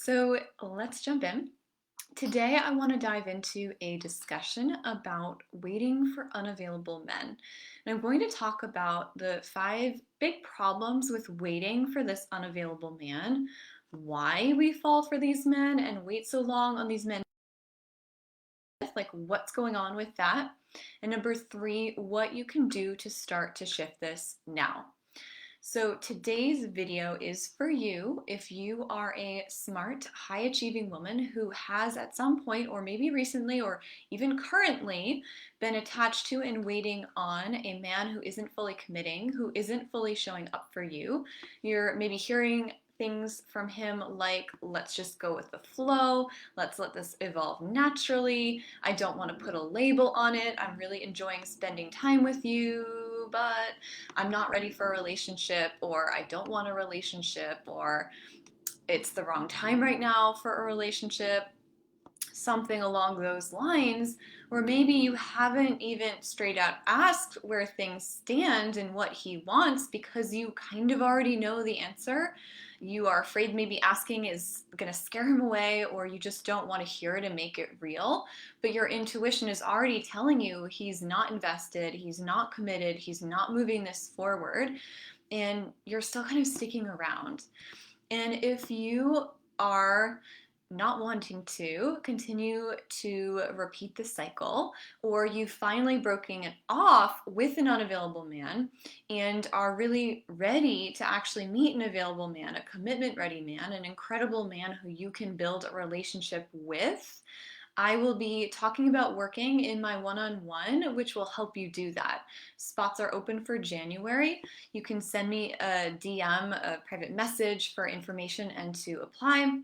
So let's jump in. Today, I want to dive into a discussion about waiting for unavailable men. And I'm going to talk about the 5 big problems with waiting for this unavailable man, why we fall for these men and wait so long on these men, like what's going on with that. And number 3, what you can do to start to shift this now. So today's video is for you if you are a smart, high-achieving woman who has at some point, or maybe recently, or even currently, been attached to and waiting on a man who isn't fully committing, who isn't fully showing up for you. You're maybe hearing things from him like, let's just go with the flow, let's let this evolve naturally, I don't want to put a label on it, I'm really enjoying spending time with you, but I'm not ready for a relationship, or I don't want a relationship, or it's the wrong time right now for a relationship, something along those lines, or maybe you haven't even straight out asked where things stand and what he wants because you kind of already know the answer. You are afraid maybe asking is going to scare him away, or you just don't want to hear it and make it real. But your intuition is already telling you he's not invested, he's not committed, he's not moving this forward, and you're still kind of sticking around. And if you are not wanting to continue to repeat the cycle, or you've finally broken it off with an unavailable man and are really ready to actually meet an available man, a commitment ready man, an incredible man who you can build a relationship with, I will be talking about working in my one-on-one, which will help you do that. Spots are open for January. You can send me a DM, a private message for information and to apply.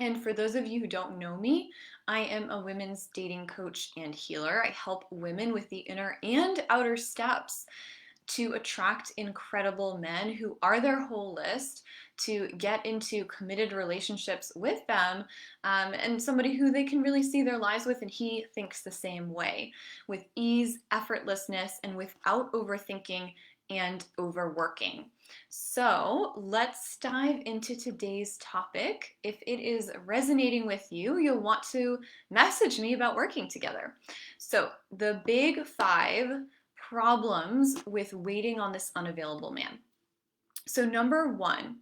And for those of you who don't know me, I am a women's dating coach and healer. I help women with the inner and outer steps to attract incredible men who are their whole list, to get into committed relationships with them, and somebody who they can really see their lives with, and he thinks the same way, with ease, effortlessness, and without overthinking and overworking. So let's dive into today's topic. If it is resonating with you, you'll want to message me about working together. So the big 5 problems with waiting on this unavailable man. So number 1,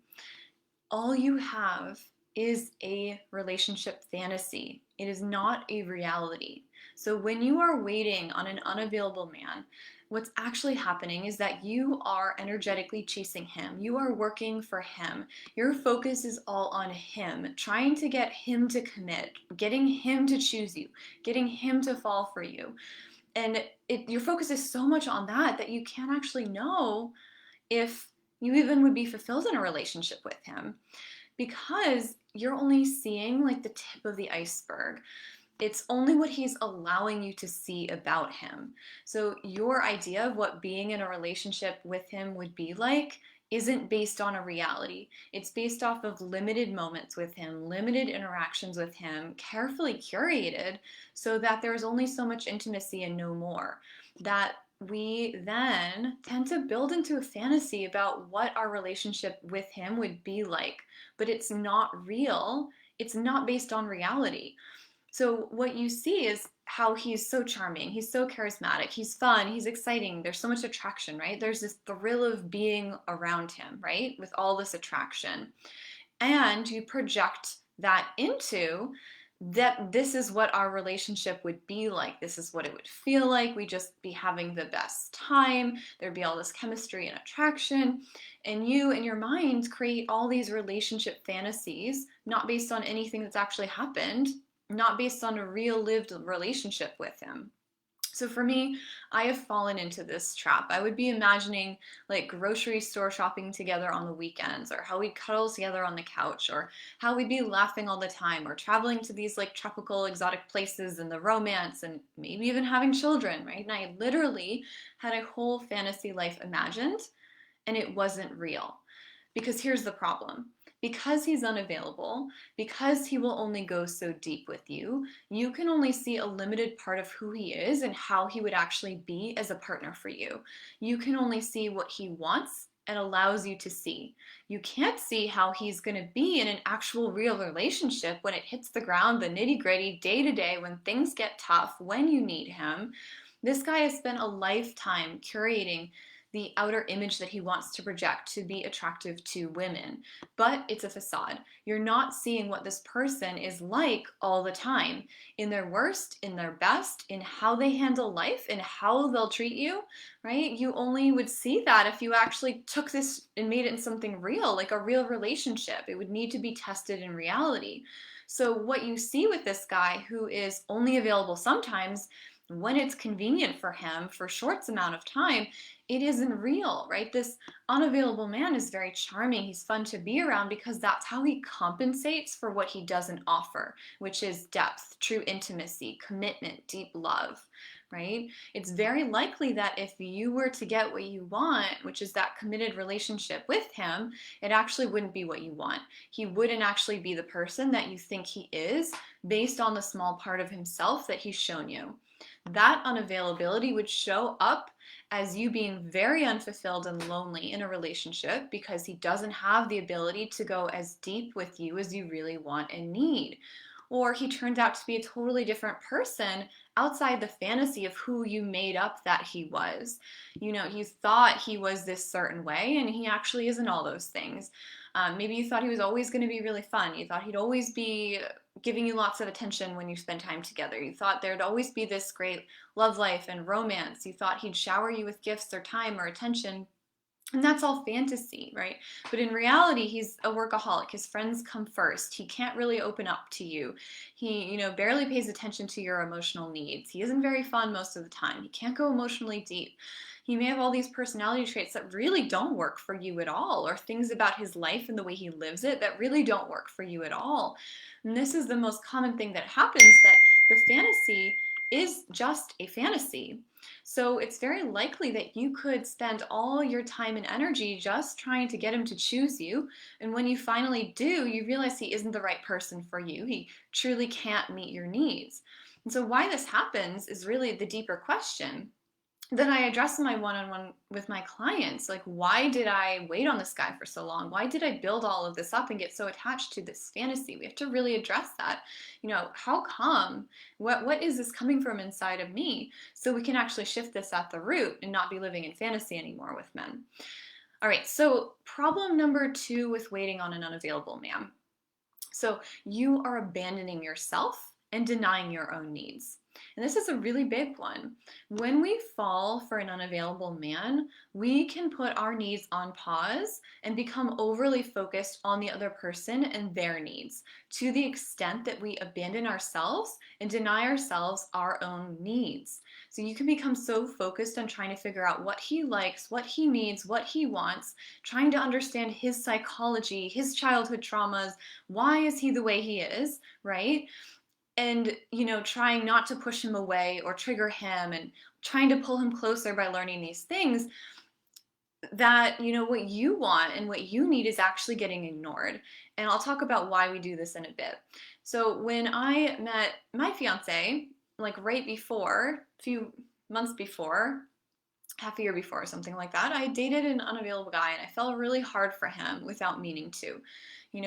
all you have is a relationship fantasy. It is not a reality. So when you are waiting on an unavailable man, what's actually happening is that you are energetically chasing him. You are working for him. Your focus is all on him, trying to get him to commit, getting him to choose you, getting him to fall for you. And your focus is so much on that you can't actually know if you even would be fulfilled in a relationship with him, because you're only seeing like the tip of the iceberg. It's only what he's allowing you to see about him. So your idea of what being in a relationship with him would be like isn't based on a reality. It's based off of limited moments with him, limited interactions with him, carefully curated so that there's only so much intimacy and no more. That we then tend to build into a fantasy about what our relationship with him would be like, but it's not real. It's not based on reality. So what you see is how he's so charming, he's so charismatic, he's fun, he's exciting, there's so much attraction, right? There's this thrill of being around him, right? With all this attraction. And you project that into that this is what our relationship would be like. This is what it would feel like. We'd just be having the best time. There'd be all this chemistry and attraction. And you, in your mind, create all these relationship fantasies, not based on anything that's actually happened, not based on a real lived relationship with him. So for me, I have fallen into this trap. I would be imagining like grocery store shopping together on the weekends, or how we'd cuddle together on the couch, or how we'd be laughing all the time, or traveling to these like tropical exotic places and the romance, and maybe even having children, right? And I literally had a whole fantasy life imagined, and it wasn't real. Because here's the problem. Because he's unavailable, because he will only go so deep with you, you can only see a limited part of who he is and how he would actually be as a partner for you. You can only see what he wants and allows you to see. You can't see how he's going to be in an actual real relationship when it hits the ground, the nitty-gritty, day to day, when things get tough, when you need him. This guy has spent a lifetime curating the outer image that he wants to project to be attractive to women, but it's a facade. You're not seeing what this person is like all the time, in their worst, in their best, in how they handle life, in how they'll treat you, right? You only would see that if you actually took this and made it in something real, like a real relationship. It would need to be tested in reality. So what you see with this guy, who is only available sometimes when it's convenient for him for a short amount of time, it isn't real, right? This unavailable man is very charming. He's fun to be around because that's how he compensates for what he doesn't offer, which is depth, true intimacy, commitment, deep love, right? It's very likely that if you were to get what you want, which is that committed relationship with him, it actually wouldn't be what you want. He wouldn't actually be the person that you think he is based on the small part of himself that he's shown you. That unavailability would show up as you being very unfulfilled and lonely in a relationship because he doesn't have the ability to go as deep with you as you really want and need. Or he turns out to be a totally different person outside the fantasy of who you made up that he was. You know, you thought he was this certain way and he actually isn't all those things. Maybe you thought he was always going to be really fun. You thought he'd always be giving you lots of attention when you spend time together. You thought there'd always be this great love life and romance. You thought he'd shower you with gifts or time or attention. And that's all fantasy, right? But in reality, he's a workaholic. His friends come first. He can't really open up to you. He, barely pays attention to your emotional needs. He isn't very fun most of the time. He can't go emotionally deep. He may have all these personality traits that really don't work for you at all, or things about his life and the way he lives it that really don't work for you at all. And this is the most common thing that happens, that the fantasy is just a fantasy. So it's very likely that you could spend all your time and energy just trying to get him to choose you. And when you finally do, you realize he isn't the right person for you. He truly can't meet your needs. And so why this happens is really the deeper question that I address in my one-on-one with my clients. Like, why did I wait on this guy for so long? Why did I build all of this up and get so attached to this fantasy? We have to really address that. How come? What is this coming from inside of me? So we can actually shift this at the root and not be living in fantasy anymore with men. All right, so problem number 2 with waiting on an unavailable man. So you are abandoning yourself and denying your own needs. And this is a really big one. When we fall for an unavailable man, we can put our needs on pause and become overly focused on the other person and their needs, to the extent that we abandon ourselves and deny ourselves our own needs. So you can become so focused on trying to figure out what he likes, what he needs, what he wants, trying to understand his psychology, his childhood traumas, why is he the way he is, right? And, trying not to push him away or trigger him, and trying to pull him closer by learning these things, that, what you want and what you need is actually getting ignored. And I'll talk about why we do this in a bit. So when I met my fiance, like right before, a few months before, half a year before, something like that, I dated an unavailable guy and I fell really hard for him without meaning to.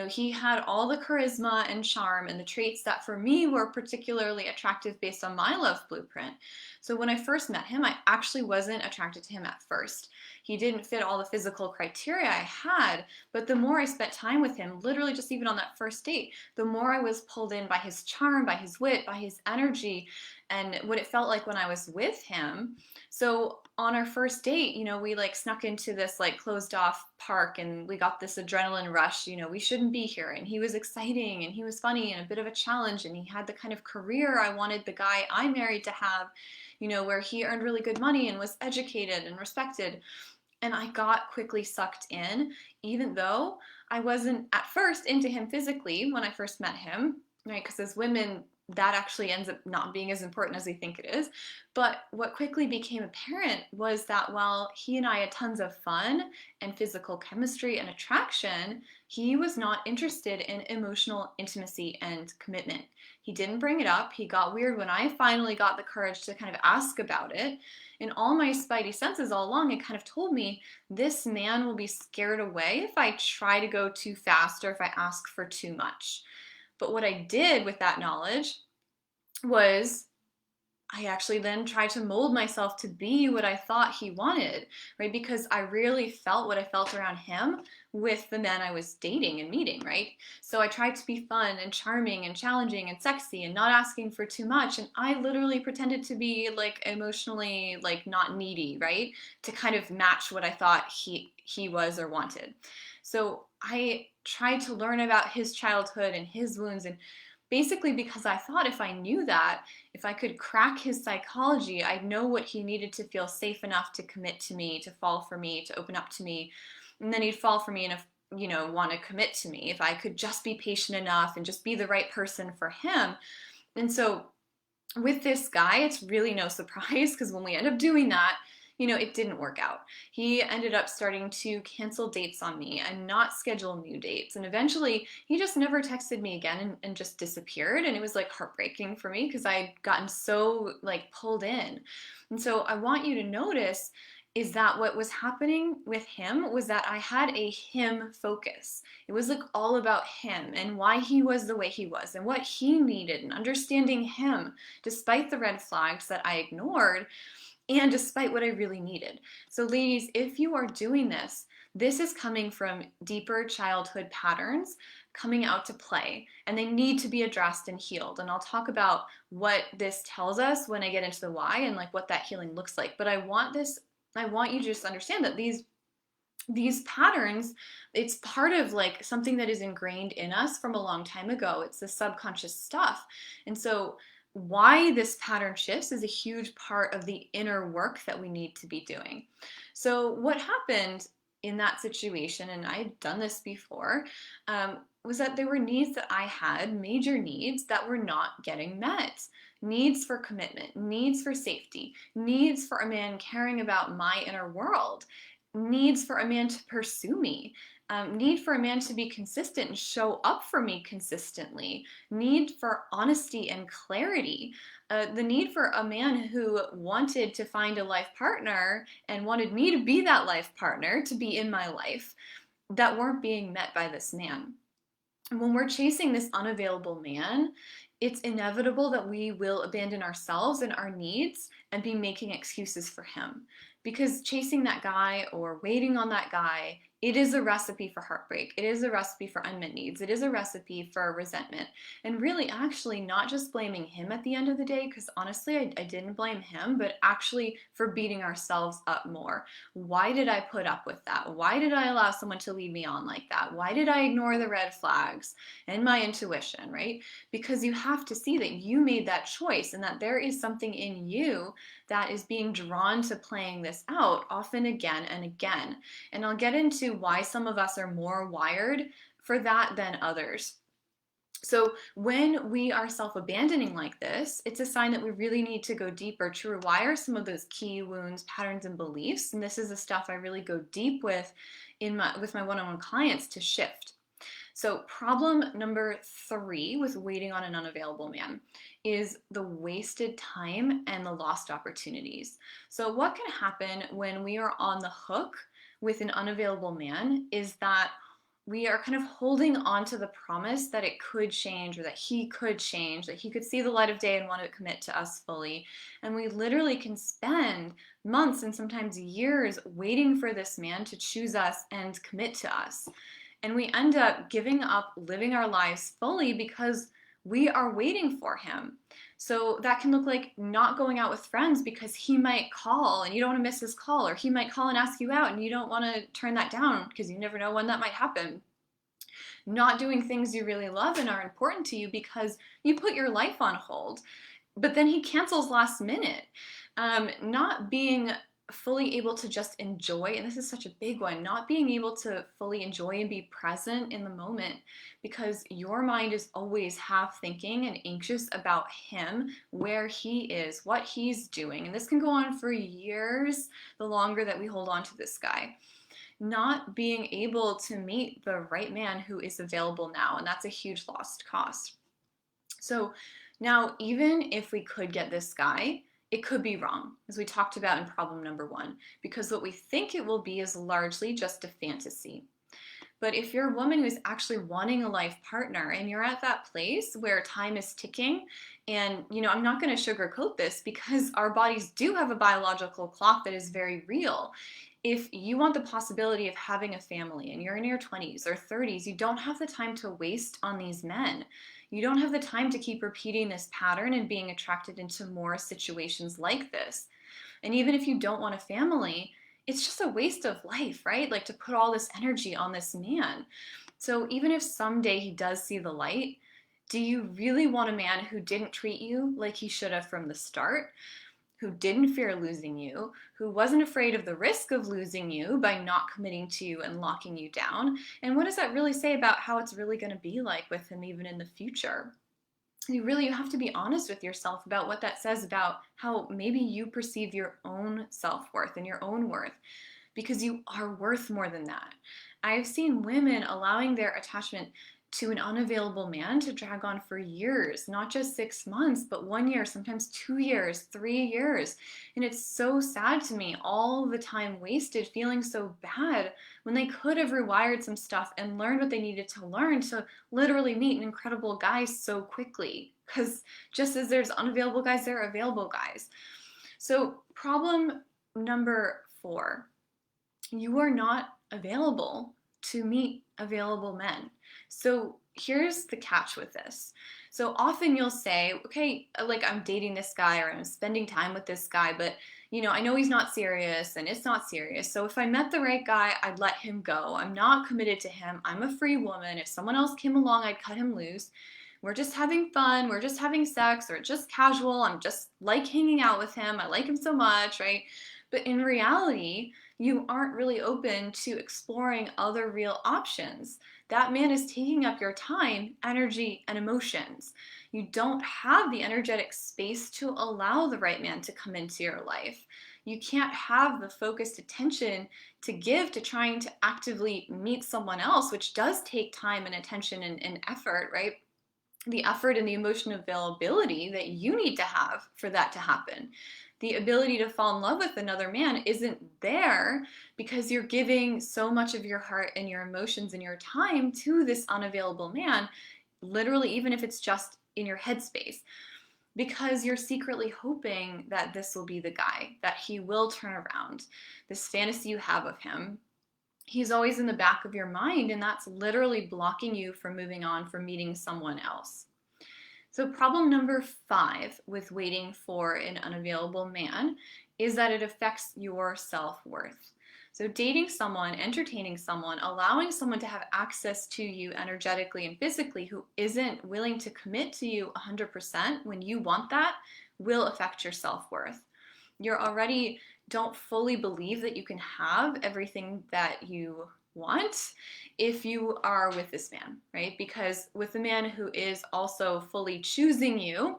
He had all the charisma and charm and the traits that for me were particularly attractive based on my love blueprint. So when I first met him, I actually wasn't attracted to him at first. He didn't fit all the physical criteria I had, but the more I spent time with him, literally just even on that first date, the more I was pulled in by his charm, by his wit, by his energy, and what it felt like when I was with him. So on our first date, we snuck into this closed off park and we got this adrenaline rush. We shouldn't be here. And he was exciting and he was funny and a bit of a challenge. And he had the kind of career I wanted the guy I married to have, where he earned really good money and was educated and respected. And I got quickly sucked in, even though I wasn't at first into him physically when I first met him, right? Because as women, that actually ends up not being as important as we think it is. But what quickly became apparent was that while he and I had tons of fun and physical chemistry and attraction, he was not interested in emotional intimacy and commitment. He didn't bring it up. He got weird when I finally got the courage to kind of ask about it. And all my spidey senses all along had kind of told me this man will be scared away if I try to go too fast or if I ask for too much. But what I did with that knowledge was I actually then tried to mold myself to be what I thought he wanted, right? Because I really felt what I felt around him with the men I was dating and meeting, right? So I tried to be fun and charming and challenging and sexy and not asking for too much. And I literally pretended to be like emotionally like not needy, right? To kind of match what I thought he was or wanted. So I tried to learn about his childhood and his wounds, and basically because I thought if I knew that, if I could crack his psychology, I'd know what he needed to feel safe enough to commit to me, to fall for me, to open up to me. And then he'd fall for me and want to commit to me if I could just be patient enough and just be the right person for him. And so with this guy, it's really no surprise because when we end up doing that, it didn't work out. He ended up starting to cancel dates on me and not schedule new dates. And eventually, he just never texted me again and just disappeared. And it was like heartbreaking for me because I'd gotten so like pulled in. And so I want you to notice is that what was happening with him was that I had a him focus. It was like all about him and why he was the way he was and what he needed and understanding him despite the red flags that I ignored and despite what I really needed. So ladies, if you are doing this, this is coming from deeper childhood patterns coming out to play, and they need to be addressed and healed. And I'll talk about what this tells us when I get into the why and like what that healing looks like. But I want you to just understand that these patterns, it's part of like something that is ingrained in us from a long time ago. It's the subconscious stuff. And so why this pattern shifts is a huge part of the inner work that we need to be doing. So what happened in that situation, and I'd done this before, was that there were needs that I had, major needs that were not getting met. Needs for commitment, needs for safety, needs for a man caring about my inner world, needs for a man to pursue me, need for a man to be consistent and show up for me consistently, need for honesty and clarity, the need for a man who wanted to find a life partner and wanted me to be that life partner, to be in my life, that weren't being met by this man. And when we're chasing this unavailable man, it's inevitable that we will abandon ourselves and our needs and be making excuses for him. Because chasing that guy or waiting on that guy, it is a recipe for heartbreak. It is a recipe for unmet needs. It is a recipe for resentment. And really, actually, not just blaming him at the end of the day, because honestly, I didn't blame him, but actually for beating ourselves up more. Why did I put up with that? Why did I allow someone to lead me on like that? Why did I ignore the red flags and my intuition, right? Because you have to see that you made that choice and that there is something in you that is being drawn to playing this out often again and again. And I'll get into why some of us are more wired for that than others. So when we are self-abandoning like this, it's a sign that we really need to go deeper to rewire some of those key wounds, patterns, and beliefs. And this is the stuff I really go deep with with my one-on-one clients to shift. So problem number 3 with waiting on an unavailable man is the wasted time and the lost opportunities. So what can happen when we are on the hook with an unavailable man is that we are kind of holding on to the promise that it could change or that he could change, that he could see the light of day and want to commit to us fully. And we literally can spend months and sometimes years waiting for this man to choose us and commit to us. And we end up giving up living our lives fully because we are waiting for him. So that can look like not going out with friends because he might call and you don't want to miss his call, or he might call and ask you out and you don't want to turn that down because you never know when that might happen. Not doing things you really love and are important to you because you put your life on hold, but then he cancels last minute. Not being fully able to just enjoy, and this is such a big one, not being able to fully enjoy and be present in the moment because your mind is always half thinking and anxious about him, where he is, what he's doing. And this can go on for years, the longer that we hold on to this guy. Not being able to meet the right man who is available now, and that's a huge lost cost. So now, even if we could get this guy, it could be wrong, as we talked about in problem number 1, because what we think it will be is largely just a fantasy. But if you're a woman who's actually wanting a life partner and you're at that place where time is ticking, and I'm not going to sugarcoat this because our bodies do have a biological clock that is very real. If you want the possibility of having a family and you're in your 20s or 30s, you don't have the time to waste on these men. You don't have the time to keep repeating this pattern and being attracted into more situations like this. And even if you don't want a family, it's just a waste of life, right? Like to put all this energy on this man. So even if someday he does see the light, do you really want a man who didn't treat you like he should have from the start? Who didn't fear losing you, who wasn't afraid of the risk of losing you by not committing to you and locking you down? And what does that really say about how it's really going to be like with him even in the future? You have to be honest with yourself about what that says about how maybe you perceive your own self-worth and your own worth, because you are worth more than that. I've seen women allowing their attachment to an unavailable man to drag on for years, not just 6 months, but 1 year, sometimes 2 years, 3 years. And it's so sad to me, all the time wasted feeling so bad when they could have rewired some stuff and learned what they needed to learn to literally meet an incredible guy so quickly. Because just as there's unavailable guys, there are available guys. So problem number 4, you are not available to meet available men. So here's the catch with this. So often you'll say, okay, like I'm dating this guy or I'm spending time with this guy, but I know he's not serious and it's not serious. So if I met the right guy, I'd let him go. I'm not committed to him. I'm a free woman. If someone else came along, I'd cut him loose. We're just having fun. We're just having sex, or just casual. I'm just like hanging out with him. I like him so much, right? But in reality, you aren't really open to exploring other real options. That man is taking up your time, energy, and emotions. You don't have the energetic space to allow the right man to come into your life. You can't have the focused attention to give to trying to actively meet someone else, which does take time and attention and effort, right? The effort and the emotional availability that you need to have for that to happen. The ability to fall in love with another man isn't there because you're giving so much of your heart and your emotions and your time to this unavailable man, literally, even if it's just in your headspace, because you're secretly hoping that this will be the guy, that he will turn around. This fantasy you have of him, he's always in the back of your mind, and that's literally blocking you from moving on, from meeting someone else. So problem number 5 with waiting for an unavailable man is that it affects your self-worth. So dating someone, entertaining someone, allowing someone to have access to you energetically and physically who isn't willing to commit to you 100% when you want that will affect your self-worth. You already don't fully believe that you can have everything that you want if you are with this man, right? Because with a man who is also fully choosing you,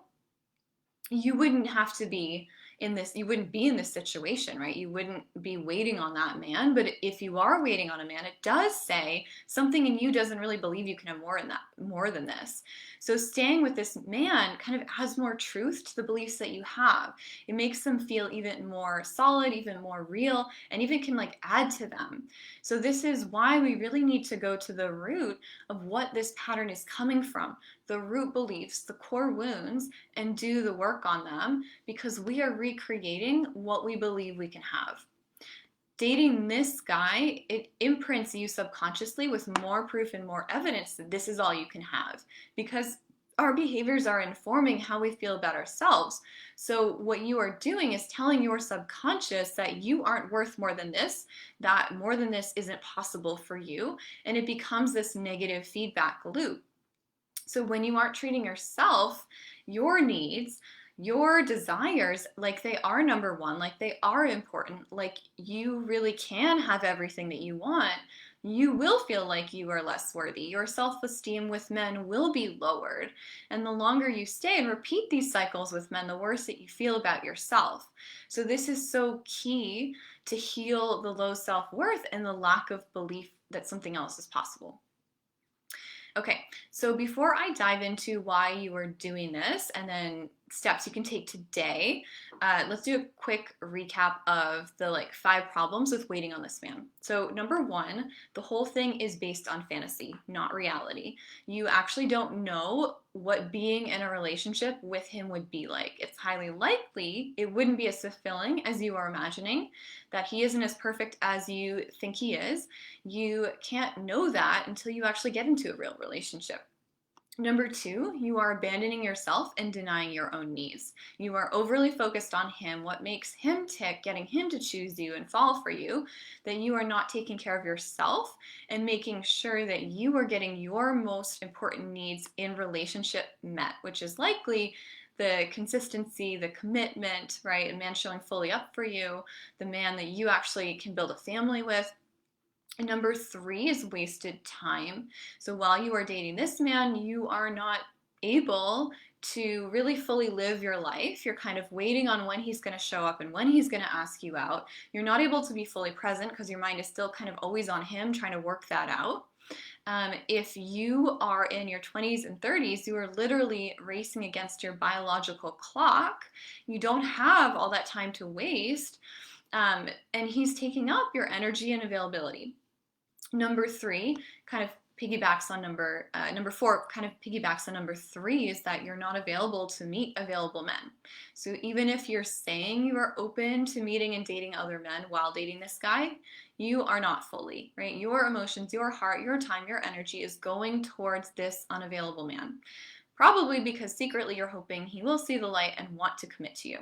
you wouldn't have to be in this, you wouldn't be in this situation, right? You wouldn't be waiting on that man. But if you are waiting on a man, it does say something in you doesn't really believe you can have more than this. So staying with this man kind of adds more truth to the beliefs that you have. It makes them feel even more solid, even more real, and even can add to them. So this is why we really need to go to the root of what this pattern is coming from, the root beliefs, the core wounds, and do the work on them, because we are recreating what we believe we can have. Dating this guy, it imprints you subconsciously with more proof and more evidence that this is all you can have, because our behaviors are informing how we feel about ourselves. So what you are doing is telling your subconscious that you aren't worth more than this, that more than this isn't possible for you, and it becomes this negative feedback loop. So when you aren't treating yourself, your needs, your desires, like they are number one, like they are important, like you really can have everything that you want, you will feel like you are less worthy. Your self-esteem with men will be lowered. And the longer you stay and repeat these cycles with men, the worse that you feel about yourself. So this is so key to heal the low self-worth and the lack of belief that something else is possible. Okay, so before I dive into why you are doing this and then steps you can take today, let's do a quick recap of the 5 problems with waiting on this man. So number 1, the whole thing is based on fantasy, not reality. You actually don't know what being in a relationship with him would be like. It's highly likely it wouldn't be as fulfilling as you are imagining, that he isn't as perfect as you think he is. You can't know that until you actually get into a real relationship. Number 2, you are abandoning yourself and denying your own needs. You are overly focused on him, what makes him tick, getting him to choose you and fall for you, that you are not taking care of yourself and making sure that you are getting your most important needs in relationship met, which is likely the consistency, the commitment, right? A man showing fully up for you, the man that you actually can build a family with. And number 3 is wasted time. So while you are dating this man, you are not able to really fully live your life. You're kind of waiting on when he's going to show up and when he's going to ask you out. You're not able to be fully present because your mind is still kind of always on him, trying to work that out. If you are in your 20s and 30s, you are literally racing against your biological clock. You don't have all that time to waste, and he's taking up your energy and availability. Number 3 kind of piggybacks on number 4 kind of piggybacks on number 3, is that you're not available to meet available men. So even if you're saying you are open to meeting and dating other men while dating this guy, you are not fully, right? Your emotions, your heart, your time, your energy is going towards this unavailable man. Probably because secretly you're hoping he will see the light and want to commit to you.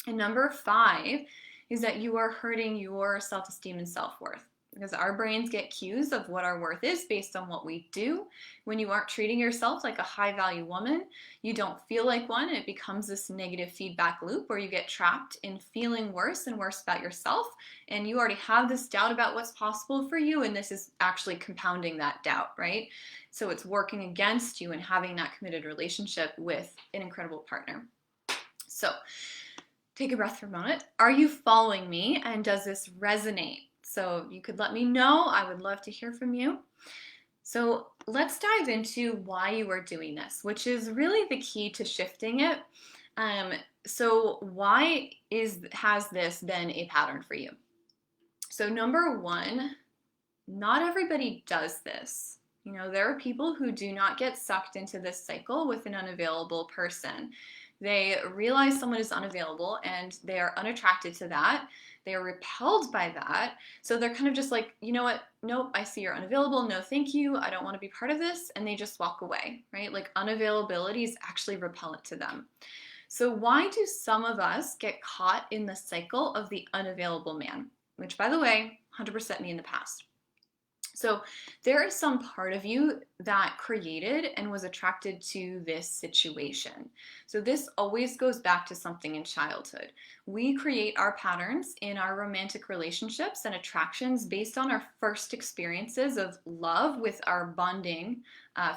And number 5 is that you are hurting your self-esteem and self-worth, because our brains get cues of what our worth is based on what we do. When you aren't treating yourself like a high-value woman, you don't feel like one, and it becomes this negative feedback loop where you get trapped in feeling worse and worse about yourself, and you already have this doubt about what's possible for you, and this is actually compounding that doubt, right? So it's working against you and having that committed relationship with an incredible partner. So take a breath for a moment. Are you following me, and does this resonate? So you could let me know. I would love to hear from you. So let's dive into why you are doing this, which is really the key to shifting it. So why has this been a pattern for you? So number 1, not everybody does this. You know, there are people who do not get sucked into this cycle with an unavailable person. They realize someone is unavailable and they are unattracted to that. They are repelled by that. So they're kind of just like, you know what? Nope, I see you're unavailable. No, thank you. I don't want to be part of this. And they just walk away, right? Like unavailability is actually repellent to them. So why do some of us get caught in the cycle of the unavailable man? Which, by the way, 100% me in the past. So there is some part of you that created and was attracted to this situation. So this always goes back to something in childhood. We create our patterns in our romantic relationships and attractions based on our first experiences of love with our bonding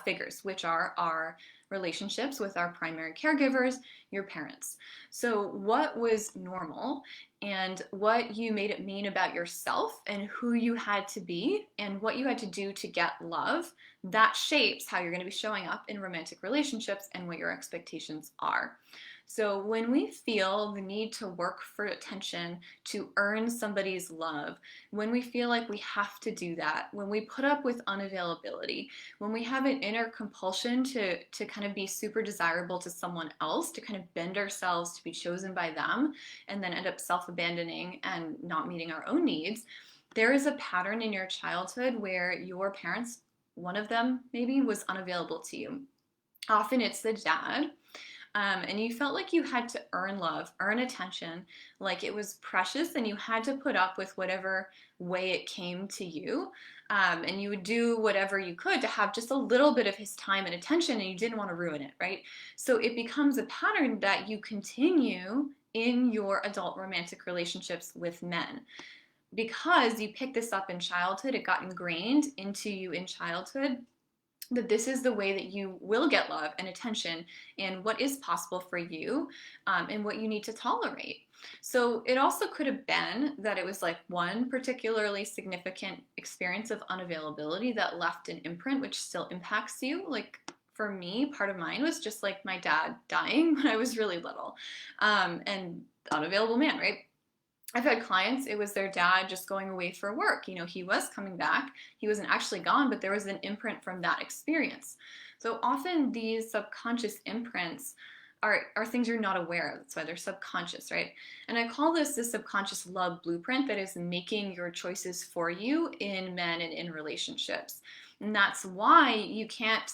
figures, which are our relationships with our primary caregivers, your parents. So what was normal and what you made it mean about yourself and who you had to be and what you had to do to get love, that shapes how you're going to be showing up in romantic relationships and what your expectations are. So when we feel the need to work for attention, to earn somebody's love, when we feel like we have to do that, when we put up with unavailability, when we have an inner compulsion to kind of be super desirable to someone else, to kind of bend ourselves to be chosen by them, and then end up self-abandoning and not meeting our own needs, there is a pattern in your childhood where your parents, one of them maybe, was unavailable to you. Often it's the dad. and you felt like you had to earn love, earn attention, like it was precious, and you had to put up with whatever way it came to you. And you would do whatever you could to have just a little bit of his time and attention, and you didn't want to ruin it, right? So it becomes a pattern that you continue in your adult romantic relationships with men. Because you picked this up in childhood, it got ingrained into you in childhood that this is the way that you will get love and attention and what is possible for you, and what you need to tolerate. So it also could have been that it was like one particularly significant experience of unavailability that left an imprint which still impacts you. Like for me, part of mine was just like my dad dying when I was really little, and unavailable man, right? I've had clients, it was their dad just going away for work. You know, he was coming back. He wasn't actually gone, but there was an imprint from that experience. So often these subconscious imprints are things you're not aware of. That's why they're subconscious, right? And I call this the subconscious love blueprint that is making your choices for you in men and in relationships. And that's why you can't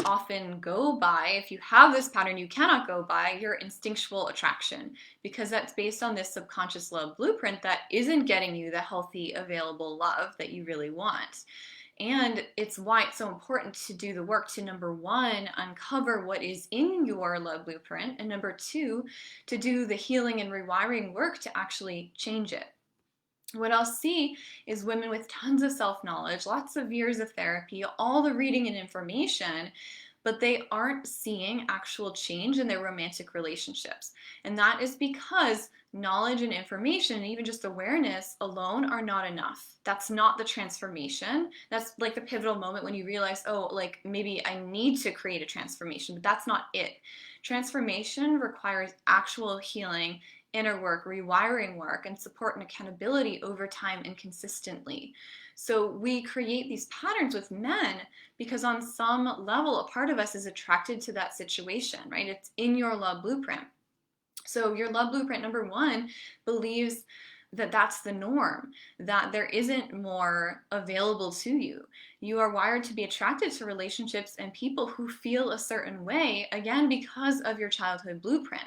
often go by, if you have this pattern, you cannot go by your instinctual attraction, because that's based on this subconscious love blueprint that isn't getting you the healthy, available love that you really want. And it's why it's so important to do the work to, number one, uncover what is in your love blueprint, and number two, to do the healing and rewiring work to actually change it. What I'll see is women with tons of self-knowledge, lots of years of therapy, all the reading and information, but they aren't seeing actual change in their romantic relationships. And that is because knowledge and information, and even just awareness alone, are not enough. That's not the transformation. That's like the pivotal moment when you realize, oh, like maybe I need to create a transformation, but that's not it. Transformation requires actual healing, inner work, rewiring work, and support and accountability over time and consistently. So we create these patterns with men because on some level, a part of us is attracted to that situation, right? It's in your love blueprint. So your love blueprint, number one, believes that that's the norm, that there isn't more available to you. You are wired to be attracted to relationships and people who feel a certain way, again, because of your childhood blueprint.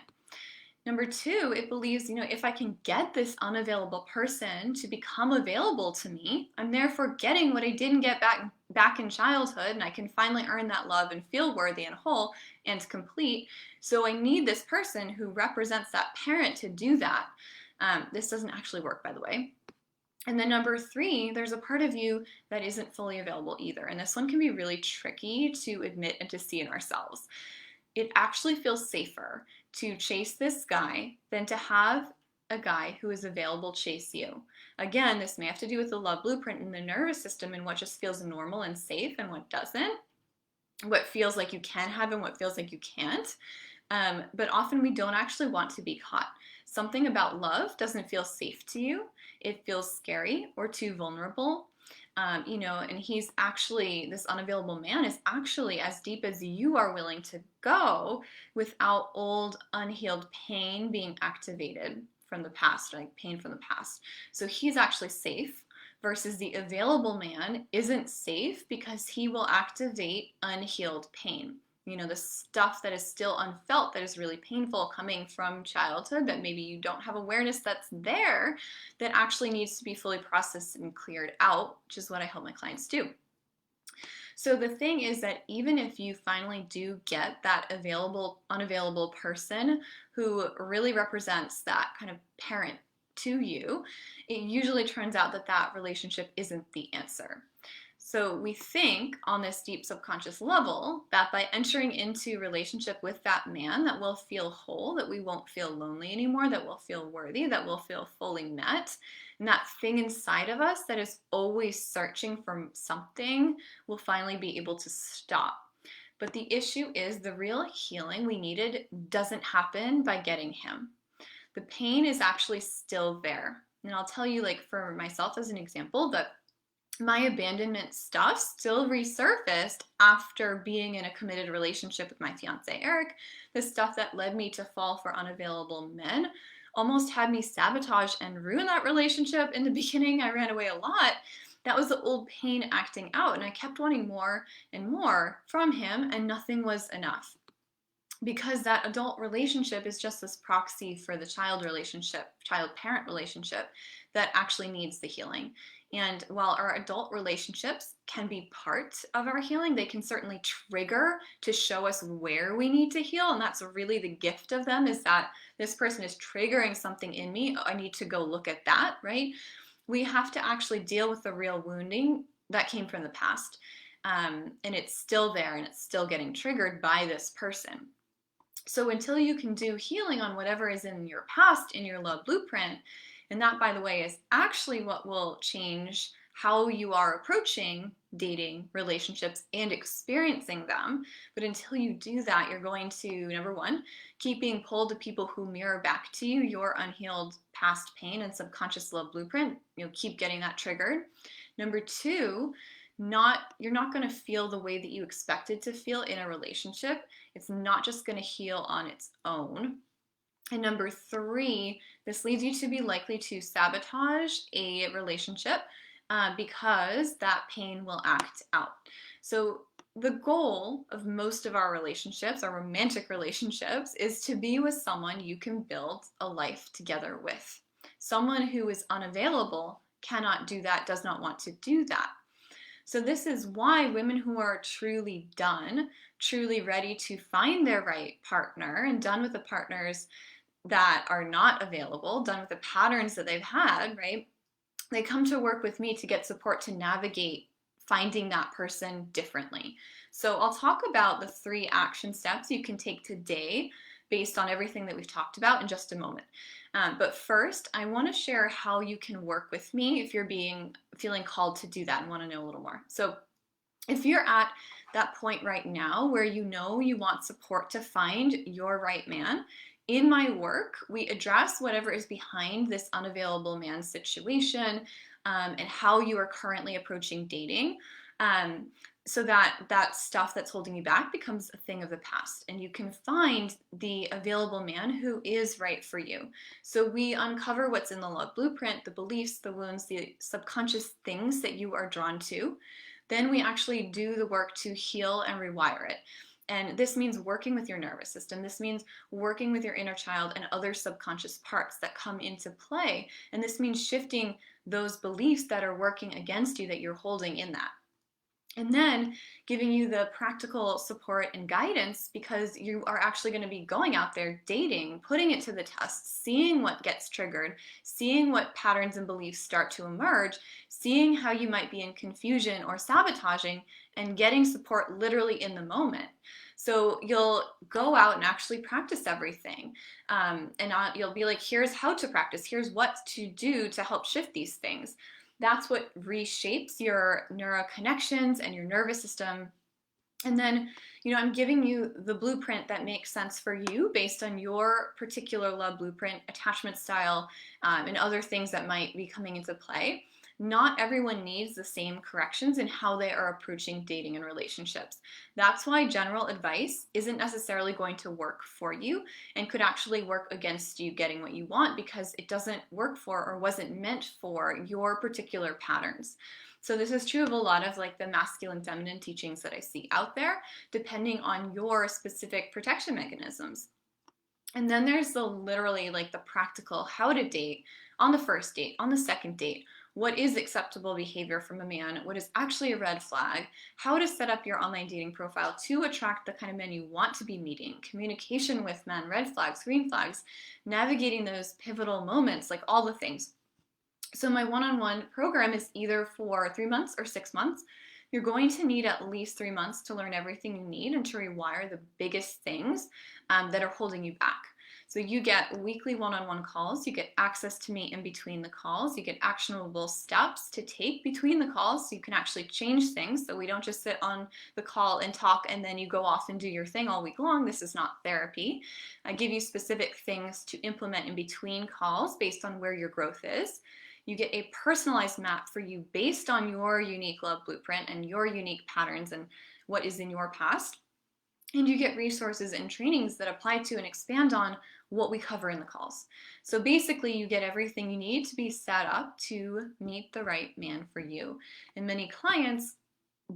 Number two, it believes, if I can get this unavailable person to become available to me, I'm therefore getting what I didn't get back in childhood, and I can finally earn that love and feel worthy and whole and complete. So I need this person who represents that parent to do that. This doesn't actually work, by the way. And then number three, there's a part of you that isn't fully available either. And this one can be really tricky to admit and to see in ourselves. It actually feels safer to chase this guy than to have a guy who is available chase you. Again, this may have to do with the love blueprint in the nervous system and what just feels normal and safe and what doesn't, what feels like you can have and what feels like you can't. But often we don't actually want to be caught. Something about love doesn't feel safe to you. It feels scary or too vulnerable. And he's actually, this unavailable man is actually as deep as you are willing to go without old unhealed pain being activated from the past, like pain from the past. So he's actually safe, versus the available man isn't safe because he will activate unhealed pain. The stuff that is still unfelt, that is really painful coming from childhood, that maybe you don't have awareness that's there, that actually needs to be fully processed and cleared out, which is what I help my clients do. So the thing is that even if you finally do get that unavailable person who really represents that kind of parent to you, it usually turns out that that relationship isn't the answer. So we think on this deep subconscious level that by entering into relationship with that man, that we'll feel whole, that we won't feel lonely anymore, that we'll feel worthy, that we'll feel fully met. And that thing inside of us that is always searching for something will finally be able to stop. But the issue is the real healing we needed doesn't happen by getting him. The pain is actually still there. And I'll tell you, like for myself as an example, that my abandonment stuff still resurfaced after being in a committed relationship with my fiance, Eric. The stuff that led me to fall for unavailable men almost had me sabotage and ruin that relationship. In the beginning, I ran away a lot. That was the old pain acting out, and I kept wanting more and more from him, and nothing was enough. because that adult relationship is just this proxy for the child relationship, child-parent relationship that actually needs the healing. And while our adult relationships can be part of our healing, they can certainly trigger to show us where we need to heal. And that's really the gift of them, is that this person is triggering something in me. I need to go look at that, right? We have to actually deal with the real wounding that came from the past. And it's still there and it's still getting triggered by this person. So until you can do healing on whatever is in your past, in your love blueprint, and that, by the way, is actually what will change how you are approaching dating, relationships, and experiencing them. But until you do that, you're going to, number one, keep being pulled to people who mirror back to you your unhealed past pain and subconscious love blueprint. You'll keep getting that triggered. Number two, you're not going to feel the way that you expected to feel in a relationship. It's not just going to heal on its own. And number three, this leads you to be likely to sabotage a relationship because that pain will act out. So the goal of most of our relationships, our romantic relationships, is to be with someone you can build a life together with. Someone who is unavailable cannot do that, does not want to do that. So this is why women who are truly done, truly ready to find their right partner, and done with the partners that are not available, done with the patterns that they've had, right? They come to work with me to get support to navigate finding that person differently. So I'll talk about the 3 action steps you can take today based on everything that we've talked about in just a moment. But first, I want to share how you can work with me if you're feeling called to do that and want to know a little more. So if you're at that point right now where you know you want support to find your right man, in my work, we address whatever is behind this unavailable man situation and how you are currently approaching dating, so that stuff that's holding you back becomes a thing of the past, and you can find the available man who is right for you. So we uncover what's in the love blueprint, the beliefs, the wounds, the subconscious things that you are drawn to. Then we actually do the work to heal and rewire it. And this means working with your nervous system. This means working with your inner child and other subconscious parts that come into play. And this means shifting those beliefs that are working against you that you're holding in that. And then giving you the practical support and guidance, because you are actually going to be going out there dating, putting it to the test, seeing what gets triggered, seeing what patterns and beliefs start to emerge, seeing how you might be in confusion or sabotaging, and getting support literally in the moment. So you'll go out and actually practice everything. You'll be like, here's how to practice, here's what to do to help shift these things. That's what reshapes your neuroconnections and your nervous system. And then, I'm giving you the blueprint that makes sense for you based on your particular love blueprint, attachment style, and other things that might be coming into play. Not everyone needs the same corrections in how they are approaching dating and relationships. That's why general advice isn't necessarily going to work for you and could actually work against you getting what you want, because it doesn't work for or wasn't meant for your particular patterns. So this is true of a lot of like the masculine feminine teachings that I see out there, depending on your specific protection mechanisms. And then there's literally the practical how to date on the first date, on the second date. What is acceptable behavior from a man? What is actually a red flag? How to set up your online dating profile to attract the kind of men you want to be meeting, communication with men, red flags, green flags, navigating those pivotal moments, like all the things. So my one-on-one program is either for 3 months or 6 months. You're going to need at least 3 months to learn everything you need and to rewire the biggest things that are holding you back. So you get weekly one-on-one calls, you get access to me in between the calls, you get actionable steps to take between the calls so you can actually change things. So we don't just sit on the call and talk and then you go off and do your thing all week long. This is not therapy. I give you specific things to implement in between calls based on where your growth is. You get a personalized map for you based on your unique love blueprint and your unique patterns and what is in your past. And you get resources and trainings that apply to and expand on what we cover in the calls. So basically, you get everything you need to be set up to meet the right man for you. And many clients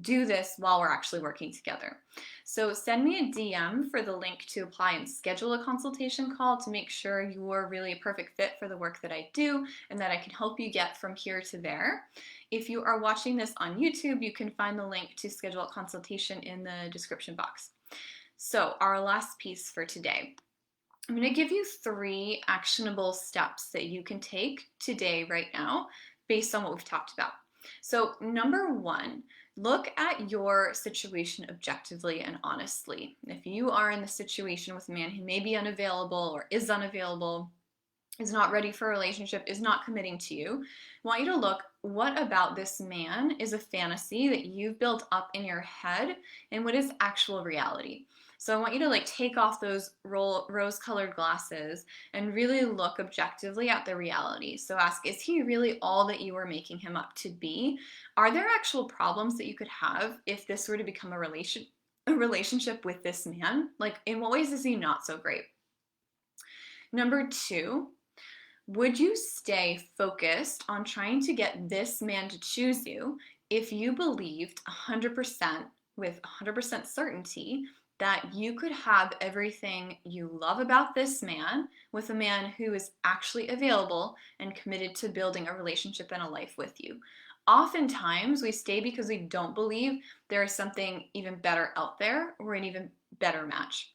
do this while we're actually working together. So send me a DM for the link to apply and schedule a consultation call to make sure you're really a perfect fit for the work that I do and that I can help you get from here to there. If you are watching this on YouTube, you can find the link to schedule a consultation in the description box. So our last piece for today. I'm going to give you 3 actionable steps that you can take today, right now, based on what we've talked about. So number 1, look at your situation objectively and honestly. If you are in the situation with a man who may be unavailable or is unavailable, is not ready for a relationship, is not committing to you, I want you to look, what about this man is a fantasy that you've built up in your head and what is actual reality? So I want you to take off those rose-colored glasses and really look objectively at the reality. So ask, is he really all that you were making him up to be? Are there actual problems that you could have if this were to become a relationship with this man? Like, in what ways is he not so great? Number 2, would you stay focused on trying to get this man to choose you if you believed 100% with 100% certainty that you could have everything you love about this man with a man who is actually available and committed to building a relationship and a life with you? Oftentimes, we stay because we don't believe there is something even better out there or an even better match.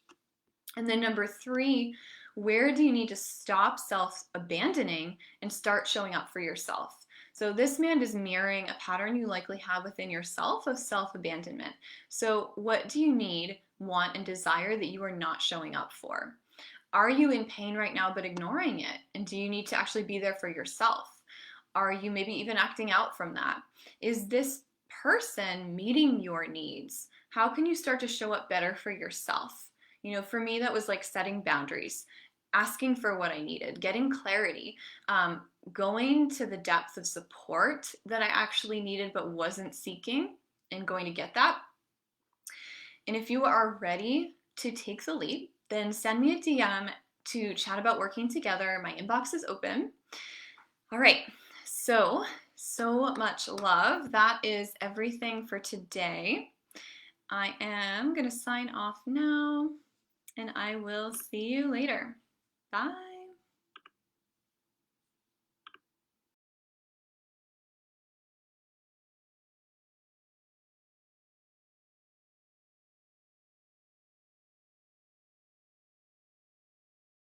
And then number 3, where do you need to stop self-abandoning and start showing up for yourself? So this man is mirroring a pattern you likely have within yourself of self-abandonment. So what do you need, want, and desire that you are not showing up for? Are you in pain right now but ignoring it? And do you need to actually be there for yourself? Are you maybe even acting out from that? Is this person meeting your needs? How can you start to show up better for yourself? For me, that was like setting boundaries, asking for what I needed, getting clarity, going to the depth of support that I actually needed but wasn't seeking, and going to get that. And if you are ready to take the leap, then send me a DM to chat about working together. My inbox is open. All right, so much love. That is everything for today. I am going to sign off now, and I will see you later. Bye.